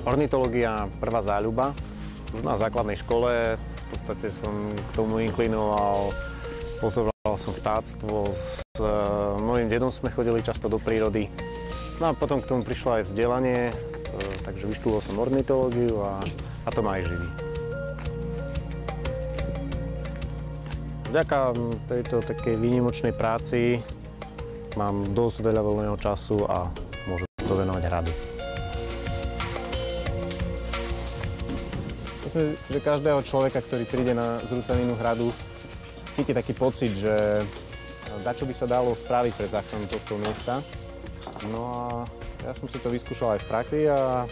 Ornitológia prvá záľuba. Už na základnej škole v podstate som k tomu inklinoval, pozoroval som vtáctvo. S mojím dedom sme chodili často do prírody. No a potom k tomu prišlo aj vzdelanie, takže vyštudoval som ornitológiu a to ma aj živí. Vďaka tejto takej výnimočnej práci mám dosť veľa voľného času a môžem to venovať hradu. Myslím, že každého človeka, ktorý príde na zrúcaninu hradu, cíti taký pocit, že dačo by sa dalo spraviť pre záchranu tohto miesta. No a ja som si to vyskúšal aj v praxi a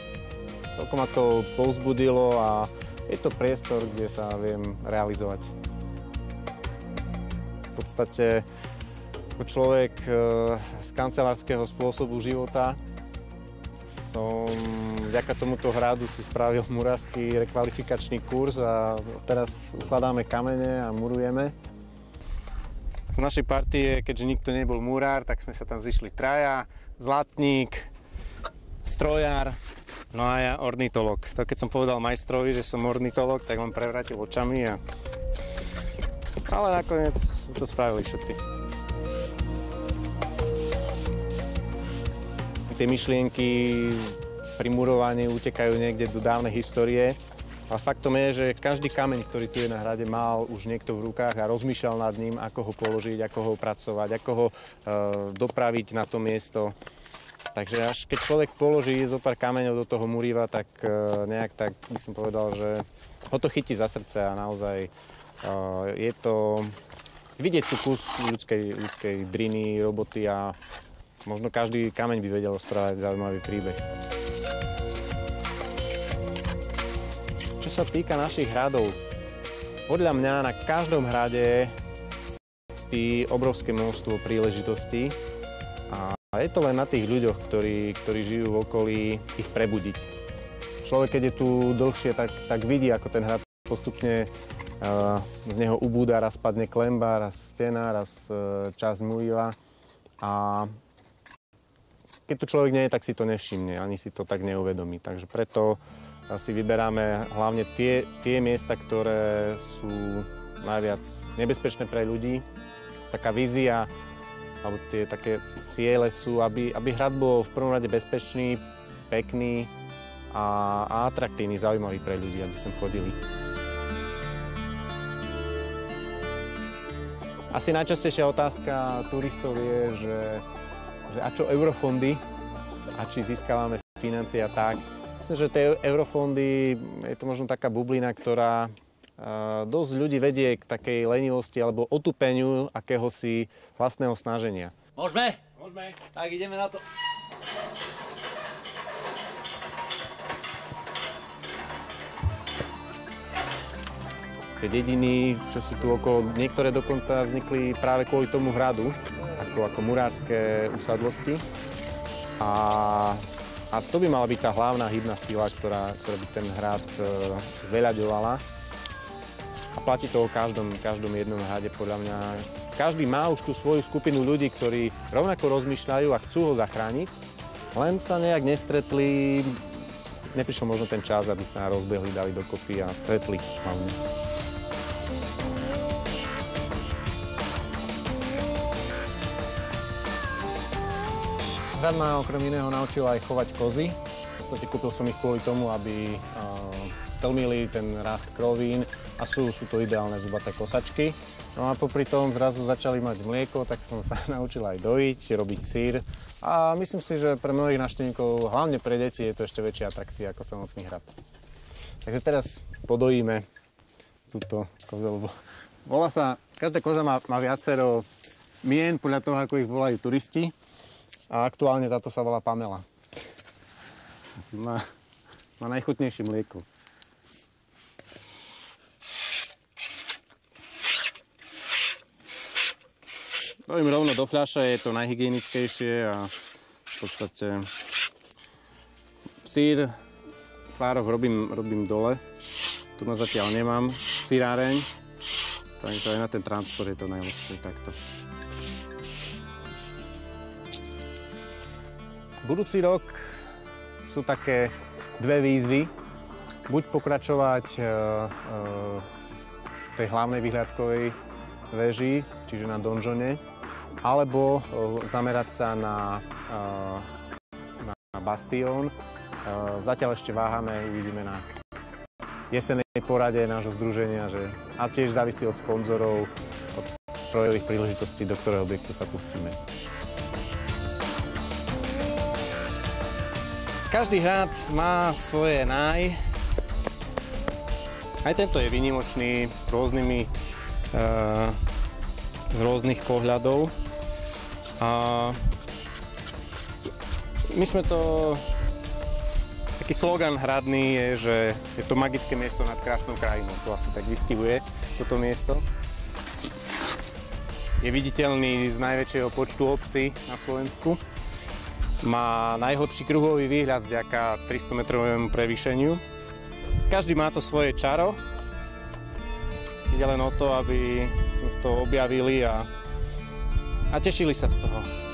celkom ma to povzbudilo a je to priestor, kde sa viem realizovať. V podstate ako človek z kancelárskeho spôsobu života som vďaka tomuto hradu si spravil murársky rekvalifikačný kurz a teraz ukladáme kamene a murujeme. Z našej partie, keďže nikto nebol murár, tak sme sa tam zišli traja, zlatník, strojár, no a ja ornitolog. To keď som povedal majstrovi, že som ornitolog, tak on prevrátil očami ale nakoniec to spravili všetci. Tie myšlienky pri murovaní utekajú niekde do dávnej histórie. A faktom je, že každý kameň, ktorý tu je na hrade, mal už niekto v rukách a rozmýšľal nad ním, ako ho položiť, ako ho pracovať, ako ho dopraviť na to miesto. Takže až keď človek položí zo pár kameňov do toho muríva, tak nejak tak by som povedal, že ho to chytí za srdce a naozaj je to vidieť tu kus ľudskej driny, roboty a možno každý kameň by vedel správať zaujímavý príbeh. Čo sa týka našich hradov, podľa mňa na každom hrade je obrovské množstvo príležitostí a je to len na tých ľuďoch, ktorí žijú v okolí, ich prebudiť. Človek, keď je tu dlhšie, tak vidí, ako ten hrad postupne z neho ubúda, raz padne klemba, raz stena, raz časť múriva a keď tu človek nie je, tak si to nevšimne, ani si to tak neuvedomí. Takže preto si vyberáme hlavne tie miesta, ktoré sú najviac nebezpečné pre ľudí. Taká vízia, alebo tie také ciele sú, aby hrad bol v prvom rade bezpečný, pekný a atraktívny, zaujímavý pre ľudí, aby sem chodili. Asi najčastejšia otázka turistov je, že a čo eurofondy a či získavame financie a tak. Myslím, že tie eurofondy je to možno taká bublina, ktorá dosť ľudí vedie k takej lenivosti alebo otupeniu akéhosi vlastného snaženia. Môžeme? Môžeme. Tak ideme na to. Tie dediny, čo sú tu okolo, niektoré dokonca vznikli práve kvôli tomu hradu, ako murárske usadlosti. A to by mala byť tá hlavná hybná sila, ktorá by ten hrad zveľaďovala. A platí to o každom jednom hrade, podľa mňa. Každý má už tú svoju skupinu ľudí, ktorí rovnako rozmýšľajú a chcú ho zachrániť, len sa nejak nestretli. Neprišiel možno ten čas, aby sa rozbehli, dali dokopy a stretli hlavne. Hrad ma okrem iného naučil aj chovať kozy. V podstate kúpil som ich kvôli tomu, aby tlmili ten rast krovín a sú to ideálne zubaté kosačky. No a popri tom zrazu začali mať mlieko, tak som sa naučil aj dojiť, robiť syr. A myslím si, že pre mnohých návštevníkov, hlavne pre deti, je to ešte väčšia atrakcia ako samotný hrad. Takže teraz podojíme túto kozu. Každá koza má viacero mien podľa toho, ako ich volajú turisti. A aktuálne táto sa volá Pamela. Má najchutnejšie mlieko. Dojím rovno do fľaše, je to najhygienickejšie a v podstate sír v pároch robím dole. Tu ma zatiaľ nemám syráreň, takže aj na ten transport je to najlepšie takto. Budúci rok sú také dve výzvy. Buď pokračovať v tej hlavnej vyhliadkovej veži, čiže na donžone, alebo zamerať sa na bastión. Zatiaľ ešte váhame, uvidíme na jesennej porade nášho združenia, a tiež závisí od sponzorov, od projektových príležitostí, do ktorého objektu sa pustíme. Každý hrad má svoje Aj tento je výnimočný z rôznych pohľadov. A my sme to... Taký slogan hradný je, že je to magické miesto nad krásnou krajinou. To asi tak vystihuje toto miesto. Je viditeľný z najväčšieho počtu obcí na Slovensku. Má najhlbší kruhový výhľad vďaka 300-metrovému prevýšeniu. Každý má to svoje čaro. Ide len o to, aby sme to objavili a tešili sa z toho.